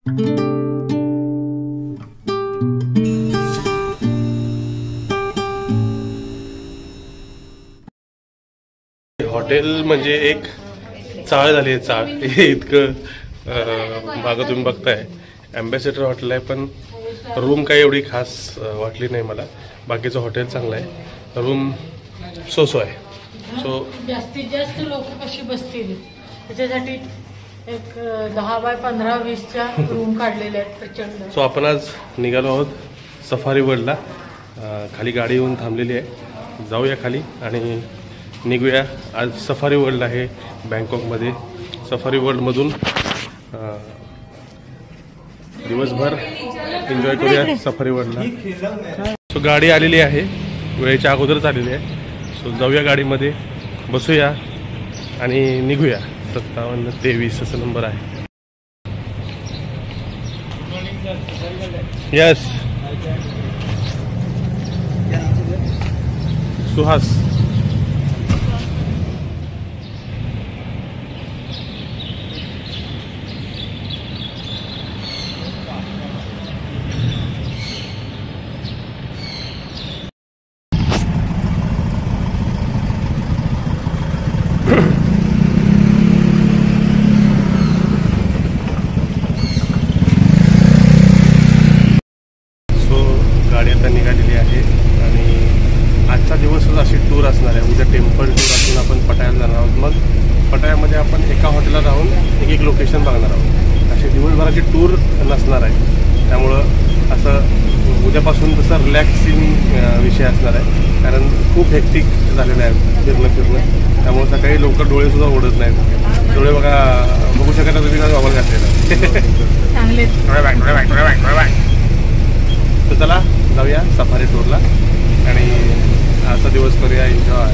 Hotel म्हणजे एक चाळ झाली आहे, चाळ. इतकं मागं तुम्ही बघताय ॲम्बॅसेडर हॉटेल आहे, पण रूम काही एवढी खास वाटली नाही मला. बाकीचं हॉटेल चांगलं आहे, रूम सो आहे. सो जास्तीत जास्त लोक कशी बसतील त्याच्यासाठी एक 10 बाय 15-20च्या रूम काढलेल्या आहेत प्रचंड. सो आपण आज निघालो आहोत सफारी वर्ल्डला. खाली गाडी येऊन थांबलेली आहे, जाऊया खाली आणि निघूया. आज सफारी वर्ल्ड आहे बँकॉकमध्ये. सफारी वर्ल्डमधून दिवसभर एन्जॉय करूया सफारी वर्ल्डला. सो गाडी आलेली आहे, वेळेच्या अगोदरच आलेली आहे. सो जाऊया गाडीमध्ये, बसूया आणि निघूया. 5723 असा नंबर आहे. यस सुहास. निघालेली आहे आणि आजचा दिवसच अशी टूर असणार आहे. उद्या टेम्पल टूर असून आपण पटायाला जाणार आहोत. मग पटायामध्ये आपण एका हॉटेलला राहून एक लोकेशन बघणार आहोत. अशी दिवसभराची टूर नसणार आहे. त्यामुळं असं उद्यापासून तसं रिलॅक्सिंग विषय असणार आहे, कारण खूप हेक्टिक झालेलं आहे फिरणं. त्यामुळे सकाळी लवकर डोळेसुद्धा ओढत नाहीत. डोळे बघू शकता तुम्ही का वापर घातलेला. तर चला जाऊया सफारी टूरला आणि आजचा दिवस करूया एन्जॉय.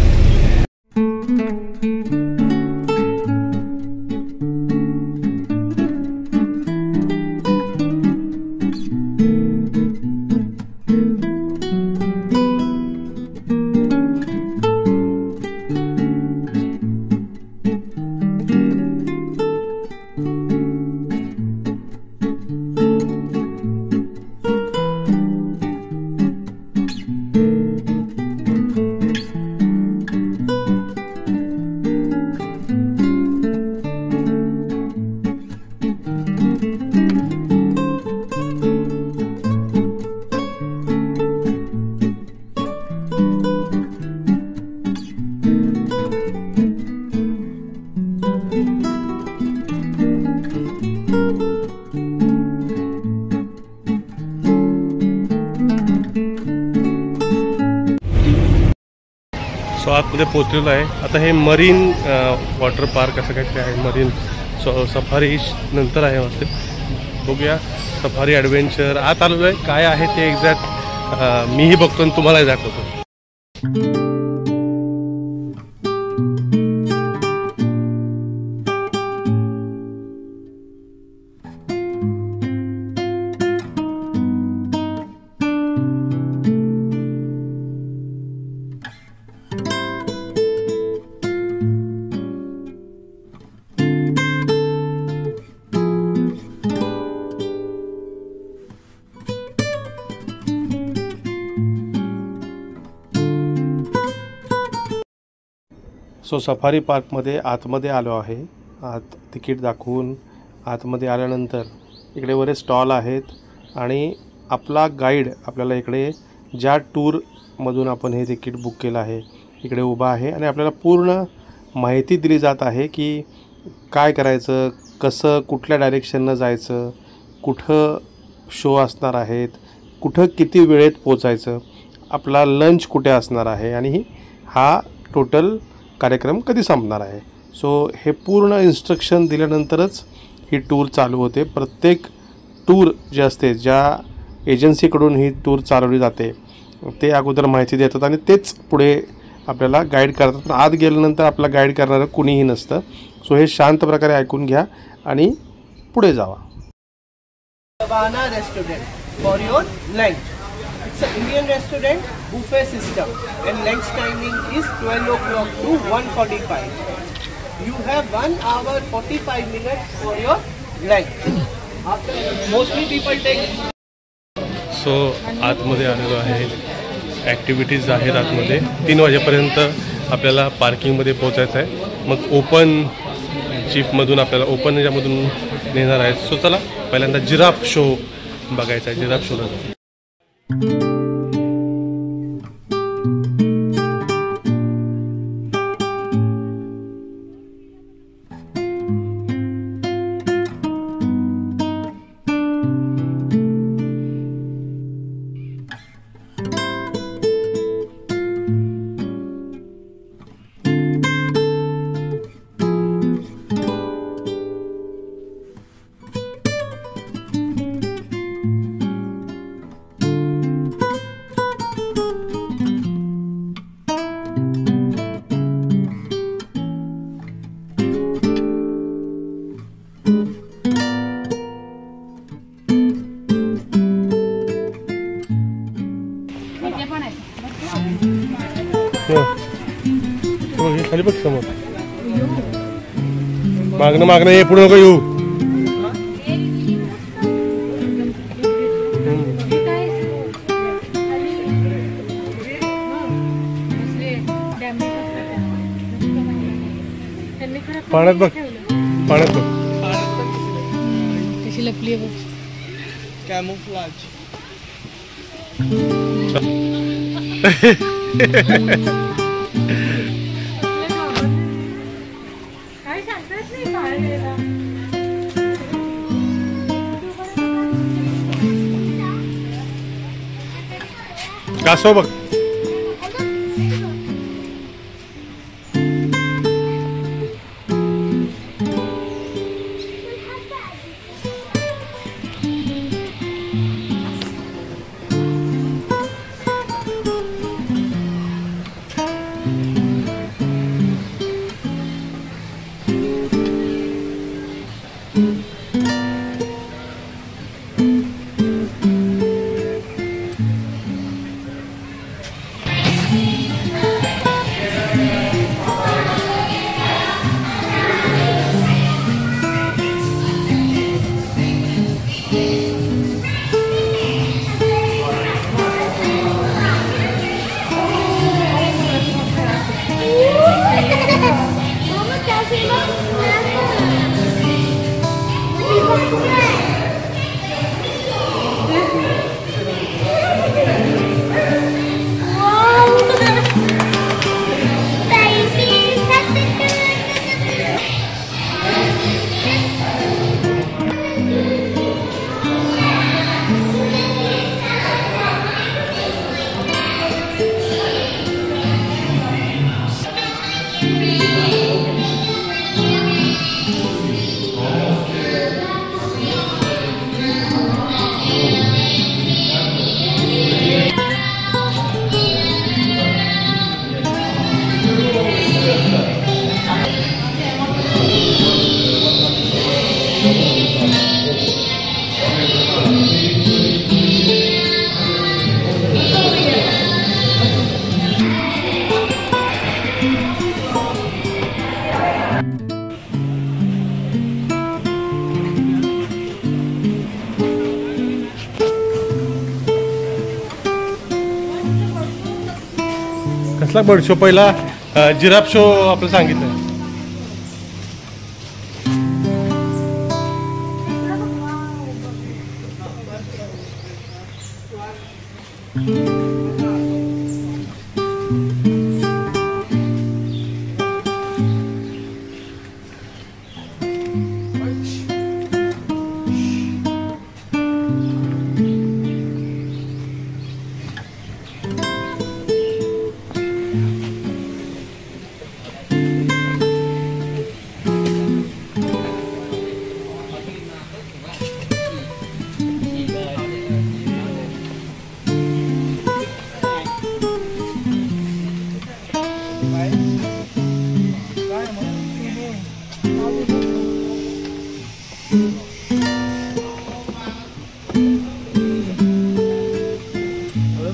सो आतमध्ये पोहोचलेलो आहे. आता हे मरीन वॉटर पार्क असं काहीतरी आहे. मरीन सफारी नंतर आहे वाटते. बघूया सफारी ॲडव्हेंचर आत आलेलो आहे. काय आहे ते एक्झॅक्ट मीही बघतो आणि तुम्हालाही दाखवतो. सो सफारी पार्कमध्ये आतमध्ये आलो आहे. आत तिकीट दाखवून आतमध्ये आल्यानंतर इकडे बरेच स्टॉल आहेत आणि आपला गाईड आपल्याला इकडे ज्या टूरमधून आपण हे तिकीट बुक केलं आहे इकडे उभा आहे आणि आपल्याला पूर्ण माहिती दिली जात आहे की काय करायचं, कसं कुठल्या डायरेक्शननं जायचं, कुठं शो असणार आहेत, कुठं किती वेळेत पोचायचं, आपला लंच कुठे असणार आहे आणि हा टोटल कार्यक्रम कधी संपणार आहे. सो हे पूर्ण इन्स्ट्रक्शन दिल्यानंतरच ही टूर चालू होते. प्रत्येक टूर जे असते, ज्या एजन्सीकडून ही टूर चालवली जाते ते अगोदर माहिती देतात आणि तेच पुढे आपल्याला गाईड करतात. पण आत गेल्यानंतर आपला गाईड करणारं कुणीही नसतं. सो हे शांत प्रकारे ऐकून घ्या आणि पुढे जावा. Savannah restaurant for your lunch. It's an Indian restaurant, buffet system, and lunch timing is 12 o'clock to 1:45. You have 1 hour 45 minutes for your lunch. Mostly people take. So आतमध्ये आलेलो आहे. ॲक्टिव्हिटीज आहेत आतमध्ये. 3 वाजेपर्यंत आपल्याला पार्किंगमध्ये पोचायचं आहे. मग ओपन जीपमधून आपल्याला ओपन याच्यामधून नेणार आहेत. सो चला पहिल्यांदा जिराफ शो बघायचा आहे. जिराफ शोला खाली बघ समोर. मागणं ये पुढे नको येऊ. पाण्यात बघ. पाण्यात बघ कशी लपली आहे बघ. Camouflage. काय सांगताच नाही बाहेर. कासव बघ. कसला बर्ड शो? पहिला जिराफ शो आपलं सांगितलं.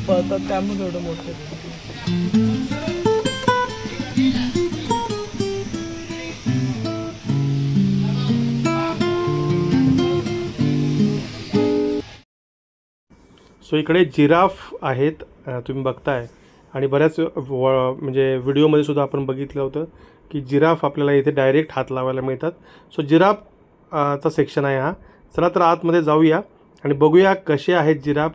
पळतात त्यामुळे एवढं मोठं. सो इकडे जिराफ आहेत तुम्ही बघताय आणि बऱ्याच म्हणजे व्हिडिओमध्ये सुद्धा आपण बघितलं होतं की जिराफ आपल्याला इथे डायरेक्ट हात लावायला मिळतात. सो जिराफ चा सेक्शन आहे हा. चला तर आतमध्ये जाऊया आणि बघूया कसे आहेत जिराफ,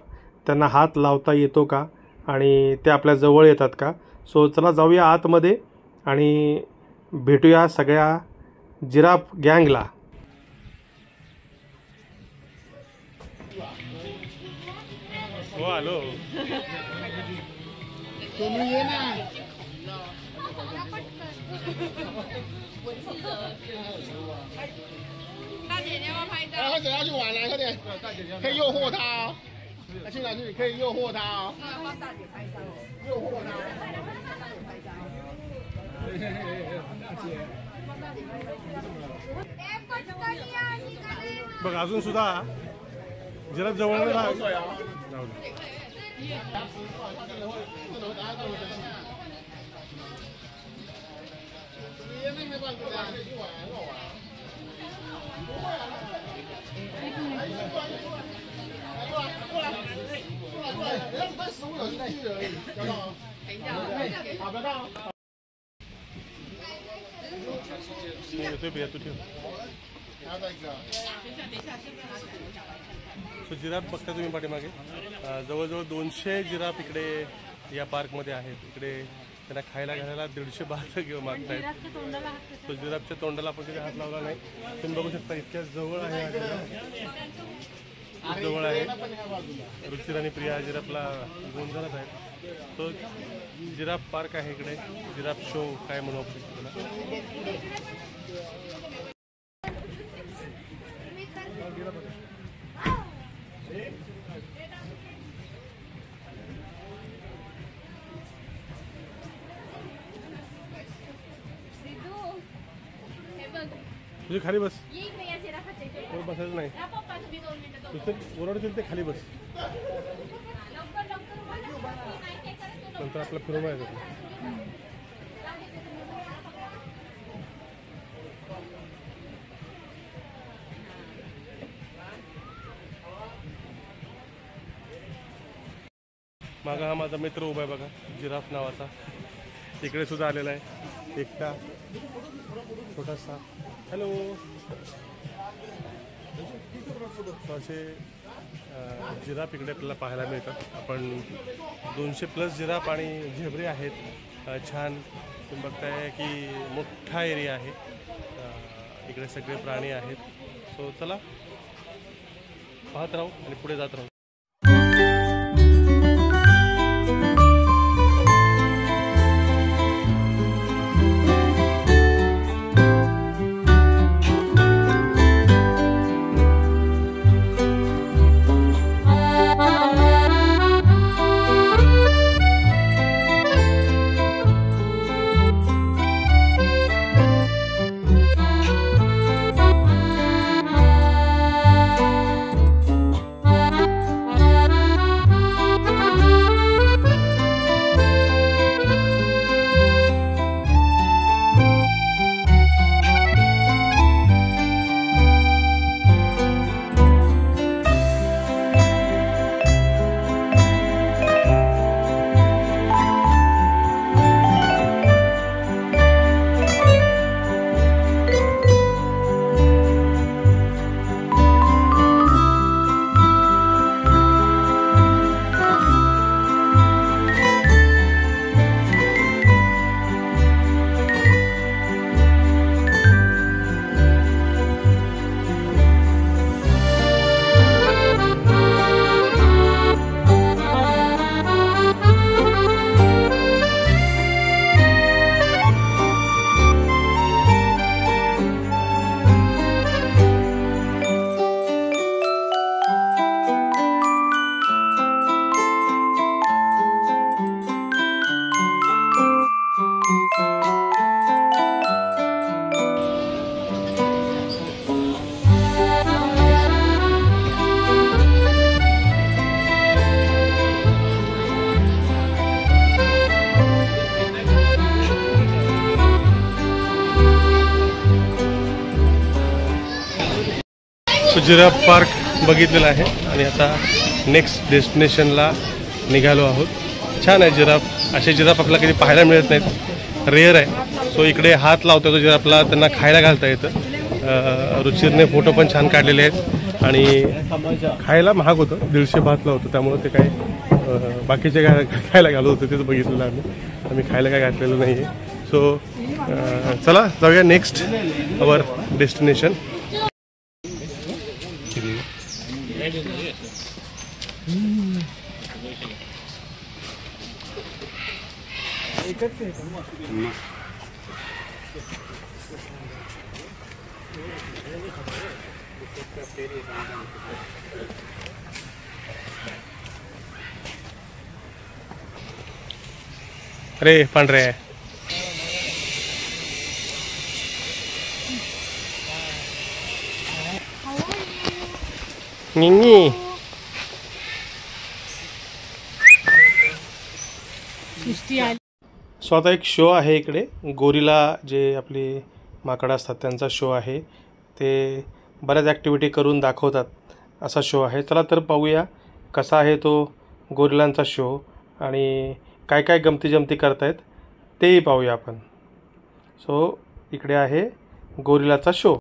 त्यांना हात लावता येतो का आणि ते आपल्या जवळ येतात का. सो चला जाऊया आतमध्ये आणि भेटूया सगळ्या जिराफ गँगला. हो हॅलो他等下去玩了，快点，可以诱惑他哦。去哪去？可以诱惑他哦。帮大姐拍照。诱惑他。बघ अजून सुद्धा जिराफ जवळ सो जिराफ बघता तुम्ही पाठीमागे जवळजवळ 200 जिराफ इकडे या पार्कमध्ये आहेत. इकडे त्यांना खायला घालायला 150 बात घेऊन मागतायत. तो जिराफच्या तोंडाला आपण तिथे हात लावला नाही. तुम्ही बघू शकता इतक्या जवळ आहे, जवळ आहे. रुचिर आणि प्रिया जिराफला गोंधळत आहेत. तो जिराफ पार्क आहे इकडे, जिराफ शो काय म्हणू आपण त्याला. तुझे खाली बस, बसायचं नाही. ओरडतील ते खाली बस, नंतर आपलं फिरून आहे. मागा हा माझा मित्र उभा आहे बघा, जिराफ नावाचा. इकडे सुद्धा आलेला आहे एकटा छोटासा. हॅलो. असे जिराफ इकडे आपल्याला पाहायला मिळतात. आपण 200+ जिराफ आणि झेब्रे आहेत. छान तुम्ही बघताय की मोठा एरिया आहे, इकडे सगळे प्राणी आहेत. सो चला पाहत राहू आणि पुढे जात राहू. जिराफ पार्क बघितलेला आहे आणि आता नेक्स्ट डेस्टिनेशनला निघालो आहोत. छान आहे जिराफ. असे जिराफ आपल्याला कधी पाहायला मिळत नाहीत, रेअर आहे. सो इकडे हात लावतो तो जिराफला, त्यांना खायला घालता येतं. रुचिरने फोटो पण छान काढलेले आहेत आणि खायला महाग होतं, 150 बातला होतं. त्यामुळे ते काय बाकीचे काय खायला घालत होते तेच बघितलेलं आम्ही खायला काय घातलेलं नाही आहे. सो चला जाऊया नेक्स्ट अवर डेस्टिनेशन. अरे पांढरे निंगी. सो आता एक शो आहे इकडे, गोरिला जे आपले माकडं असतात त्यांचा शो आहे. ते बऱ्याच ॲक्टिव्हिटी करून दाखवतात असा शो आहे. चला तर पाहूया कसा आहे तो गोरिलांचा शो आणि काय काय गमती जमती करतायत तेही पाहूया आपण. सो इकडे आहे गोरिलाचा शो.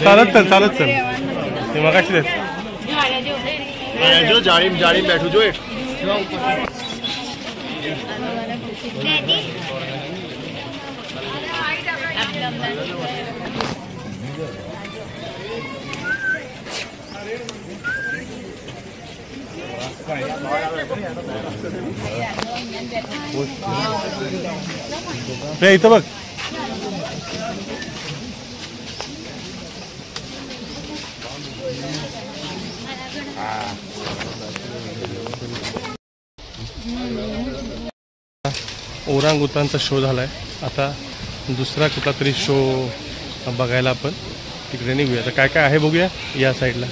चालत चल ते मगाशी जो जाळी जाळी बैठू जो इथं बघ. ओरांगुतांचा शो झालाय. आता दुसरा कुठला तरी शो बघायला आपण तिकडे निघूया. आता काय काय आहे बघूया या साईडला.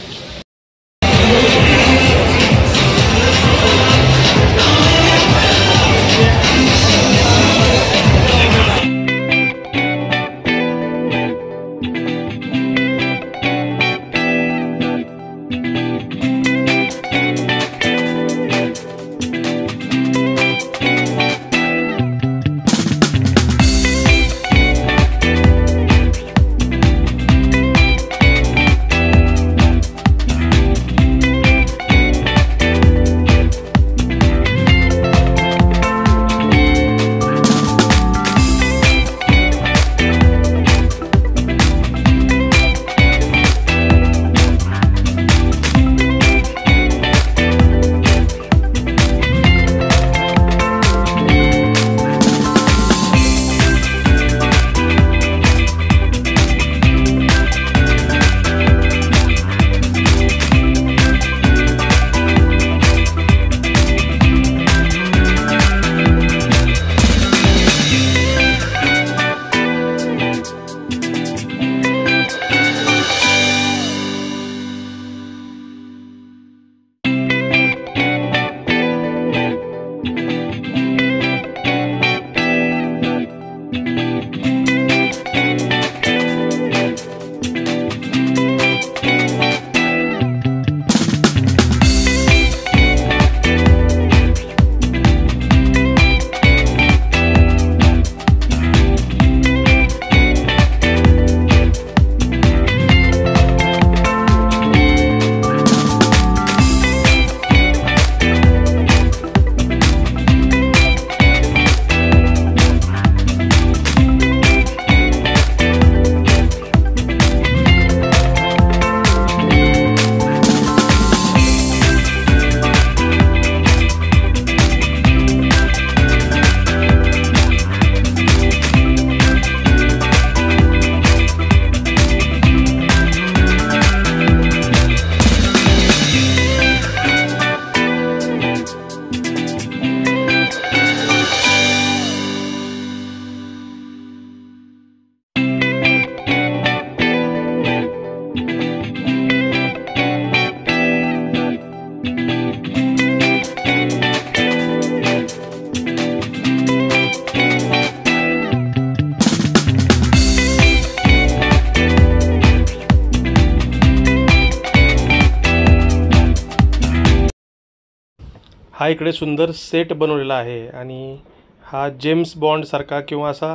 हा इकडे सुंदर सेट बनवलेला आहे आणि हा जेम्स बॉन्डसारखा किंवा असा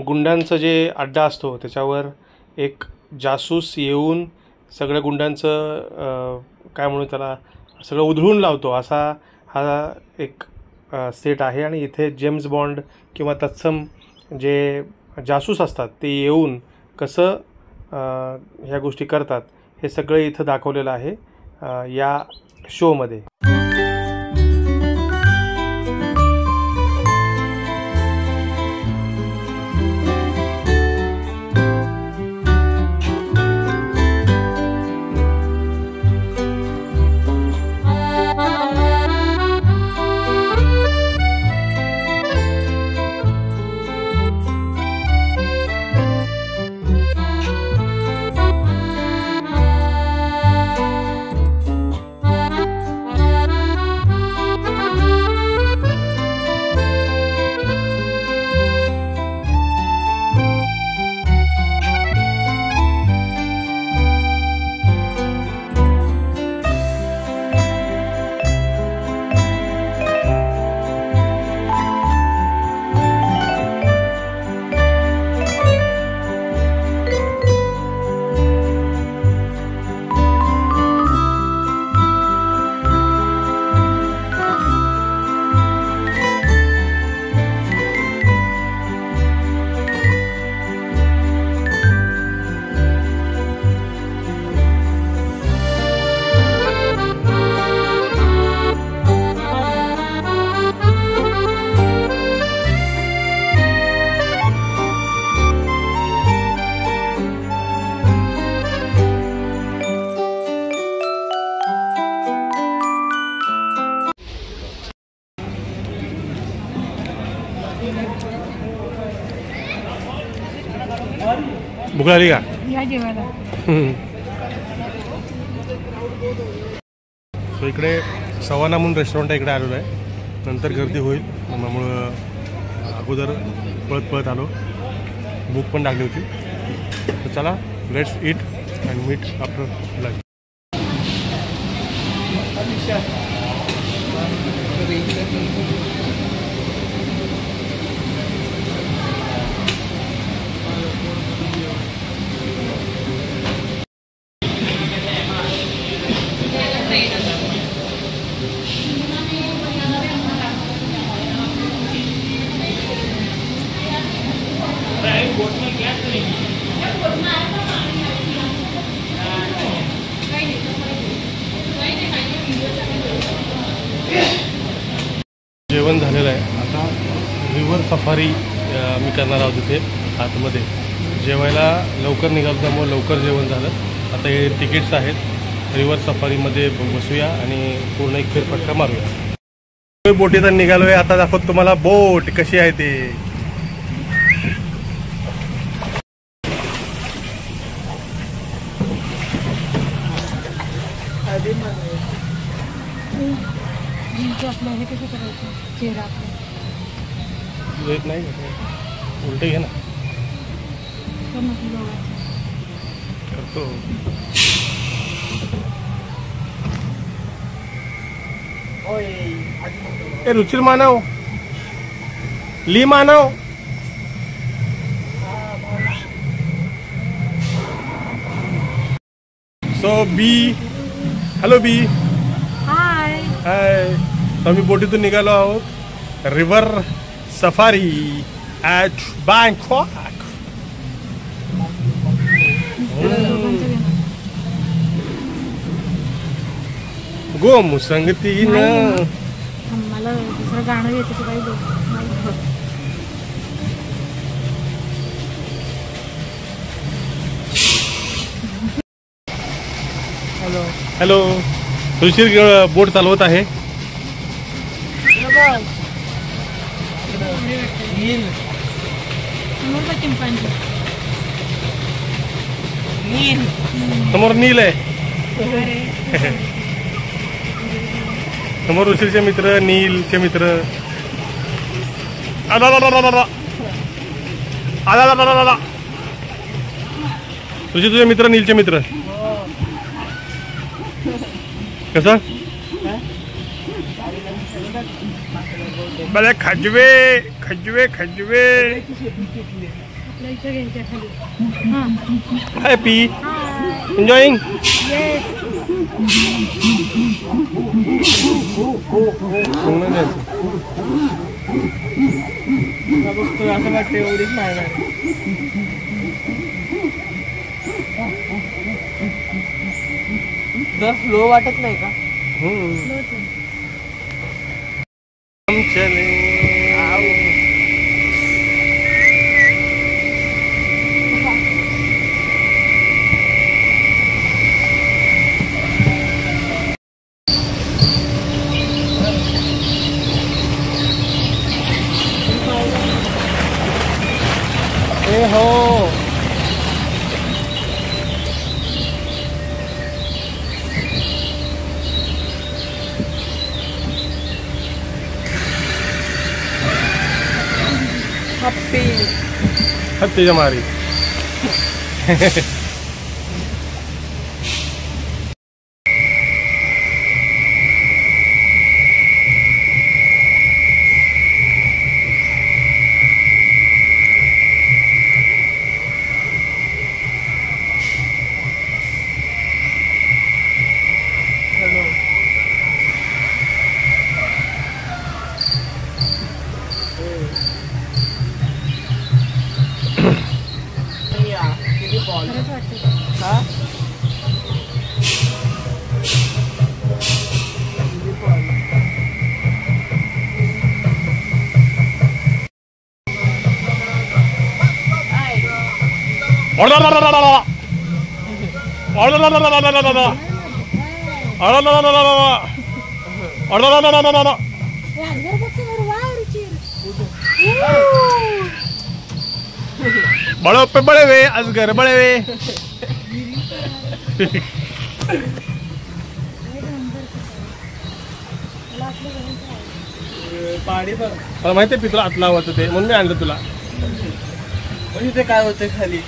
गुंडांचं जे अड्डा असतो त्याच्यावर एक जासूस येऊन सगळ्या गुंडांचं काय म्हणू त्याला सगळं उधळून लावतो असा हा एक सेट आहे. आणि इथे जेम्स बॉन्ड किंवा तत्सम जे जासूस असतात ते येऊन कसं ह्या गोष्टी करतात हे सगळं इथं दाखवलेलं आहे या शोमध्ये. भूक लागली का? या जेवायला. सो इकडे सवाना म्हणून रेस्टॉरंट इकडे आलेलो आहे. नंतर गर्दी होईल त्यामुळं अगोदर पळत पळत आलो. भूक पण लागली होती. तर चला let's eat and meet after lunch. जेवण झालेलं आहे. आता रिव्हर सफारी मी करणार आहोत इथे आतमध्ये. जेवायला लवकर निघालो त्यामुळे लवकर जेवण झालं. आता हे तिकीट्स आहेत. रिव्हर सफारीमध्ये बसूया आणि पूर्ण एक फेरफटका मारूया. बोटीत निघालो आहे. आता दाखवत तुम्हाला बोट कशी आहे ते. आपलं हे कसं करायचं चेहरा आपलं येत नाही उलटे घे ना करतो. ए रुचिर मानव ली मानव सो बी हॅलो बी हाय. हाय. आम्ही बोटीतून निघालो आहोत. River safari at Bangkok. गोम संगतीनं मला दुसरं गाणं येतं काही हॅलो हॅलो. रुचिर बोट चालवत आहे. चिंपांजी समोर नील आहे. समोर रुचिरचे मित्र नीलचे मित्र. तुझे तुझे मित्र नीलचे मित्र कसं बले खजवे खजवे खजवे हॅपी एन्जॉयिंग असं वाटतं एवढीच मारणार स्लो वाटत नाही का हम चले ए हो हत्ती मारी बड़ो पे बड़े वे अजगर बड़े वे मला माहिती पितला आतला होतं ते म्हणून मी आणलं तुला इथे काय होतं खाली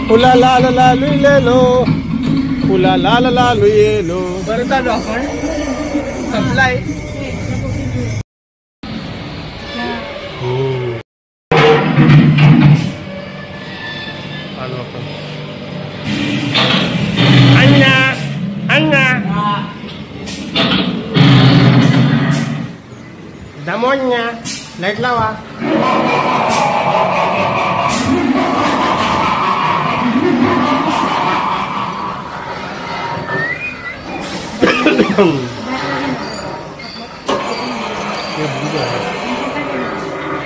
फुला लाल लालू ले लो फुला लाल लालू ये लो परत आलो आपण सप्लाय आलो आपण अन्ना अन्ना दमोन्या लाईट लावा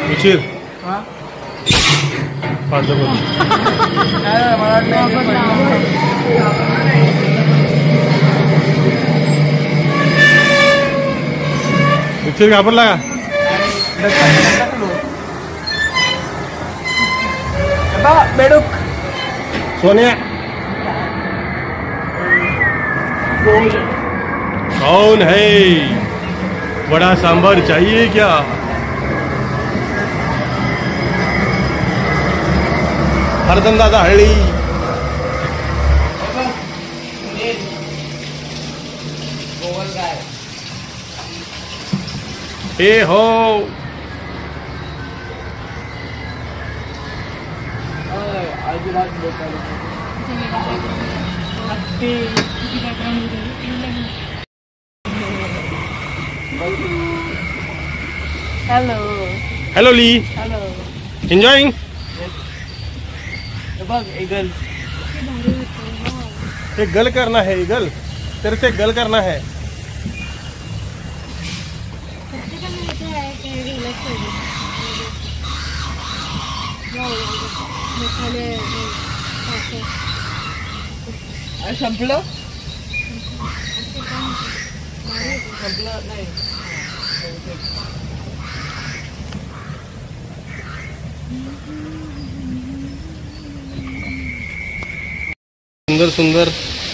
उशीर उशीर घाबरला का बेडूक सोनिया कौन है बड़ा सांभर चाहिए क्या हरदम दादा हळी ए हो हॅलो हेलो ली हॅलो एंजॉयिंग बघ ईगल एक गल करना है ईगल तेरे से गल करना है। संपलं नाही। सुंदर सुंदर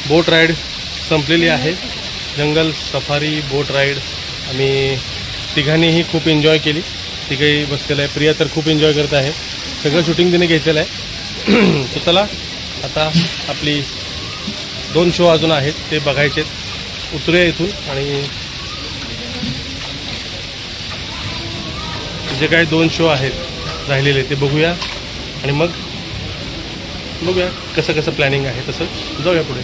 बोट राईड संपलेली आहे। जंगल सफारी बोट राईड आम्ही तिघांनीही खूप एन्जॉय केली। तिघही बसलेलं आहे। प्रिया तर खूप एन्जॉय करत आहे। सगळं शूटिंग तिने घेतलेलं आहे। तर चला आता आपली 2 शो अजून आहेत ते बघायचे। उतरूया इथून आणि जे काही 2 शो आहेत राहिलेले ते बघूया आणि मग बघूया कसं कसं प्लॅनिंग आहे तसं जाऊया पुढे।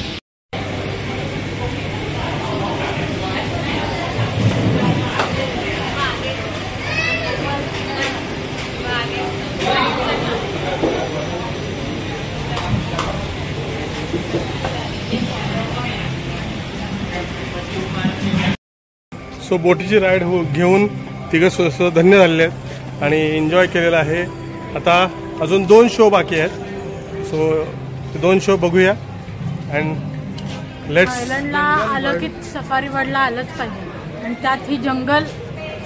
सो बोटीची राईड घेऊन तिघं धन्य झालेले आहेत आणि एन्जॉय केलेला आहे। आता अजून 2 शो बाकी आहेत। सो ते 2 शो बघूया अँड लेट्स। थायलंडला आलं की सफारी वर्ल्डला आलंच पाहिजे आणि त्यात ही जंगल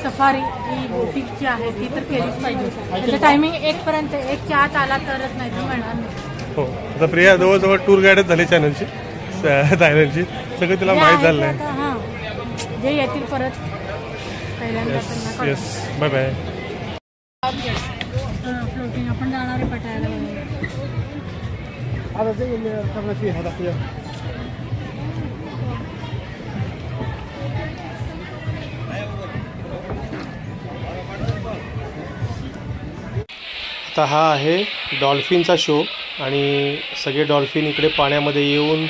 सफारी ही बोटिंगची आहे ती तर केलीच पाहिजे। त्याचं टायमिंग 1 पर्यंत 1च्या आत आला तरच नाही तर मिळणार नाही। हो आता प्रिया जवळजवळ टूर गाईडच झाली चॅनलची थायलंडची सगळं तिला माहीत झालं आहे। हां जे येतील परत थायलंडला त्यांना कळेल। Yes bye bye. फ्लोटिंग आपण जाणार आहे पटायला वगैरे। आता हा आहे डॉल्फिनचा शो आणि सगळे डॉल्फिन इकडे पाण्यामध्ये येऊन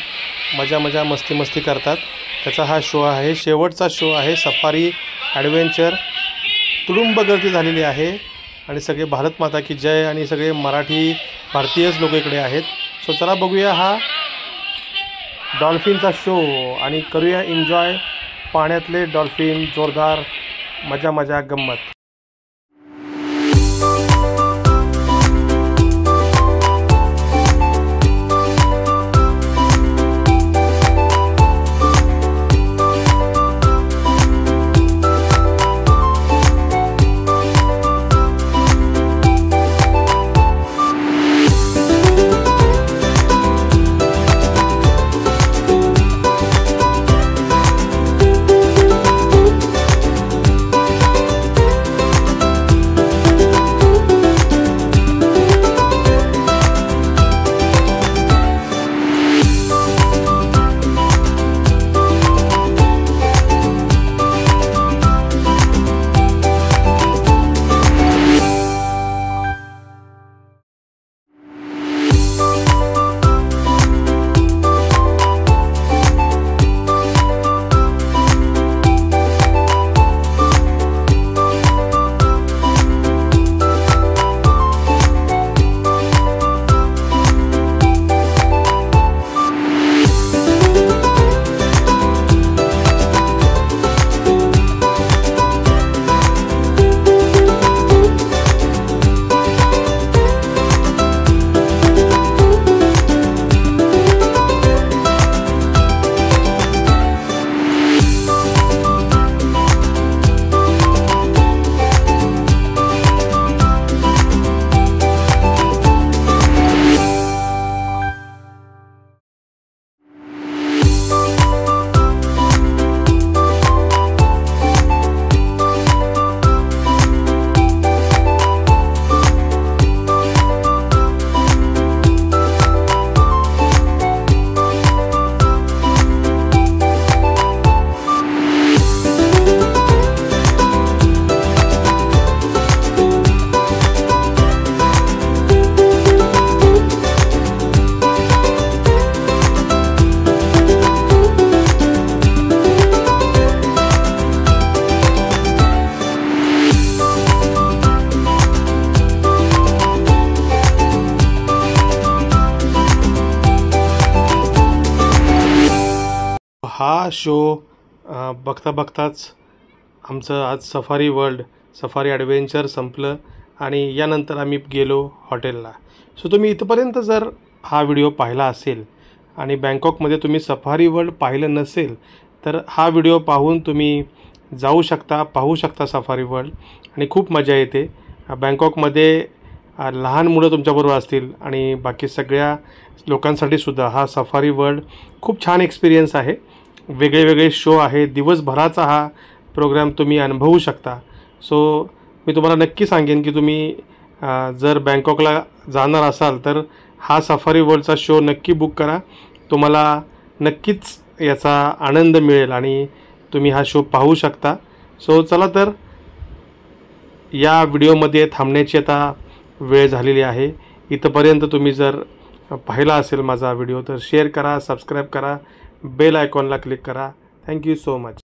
मजा मस्ती करतात। त्याचा हा शो आहे। शेवटचा शो आहे सफारी ॲडव्हेंचर। तुडुंब गर्दी झालेली आहे आणि सगळे भारत माता की जय आणि सगळे भारतीयच लोक इकडे आहेत। सो चला बघूया हा डॉल्फिनचा शो आणि करूया एन्जॉय। पाण्यातले डॉल्फिन जोरदार मजा गंमत। शो बघता बघताच आमचं आज सफारी वर्ल्ड सफारी ॲडव्हेंचर संपलं आणि यानंतर आम्ही गेलो हॉटेलला. सो तुम्ही इथंपर्यंत जर हा व्हिडिओ पाहिला असेल आणि बँकॉकमध्ये तुम्ही सफारी वर्ल्ड पाहिलं नसेल तर हा व्हिडिओ पाहून तुम्ही जाऊ शकता, पाहू शकता सफारी वर्ल्ड आणि खूप मजा येते. बँकॉकमध्ये लहान मुलं तुमच्याबरोबर असतील आणि बाकी सगळ्या लोकांसाठी सुद्धा हा सफारी वर्ल्ड खूप छान एक्सपिरियन्स आहे. वेगळे वेगळे शो आहे, दिवसभराचा हा प्रोग्राम तुम्ही अनुभवू शकता. सो मी तुम्हाला नक्की सांगेन की तुम्ही जर बँकॉकला जाणार असाल तर हा सफारी वर्ल्डचा शो नक्की बुक करा. तुम्हाला नक्कीच याचा आनंद मिळेल आणि तुम्ही हा शो पाहू शकता. सो चला तर या व्हिडिओमध्ये थांबण्याची आता वेळ झालेली आहे. इथंपर्यंत तुम्ही जर पाहिला असेल माझा व्हिडिओ तर शेअर करा, सबस्क्राईब करा, बेल आयकॉनला क्लिक करा. Thank you so much.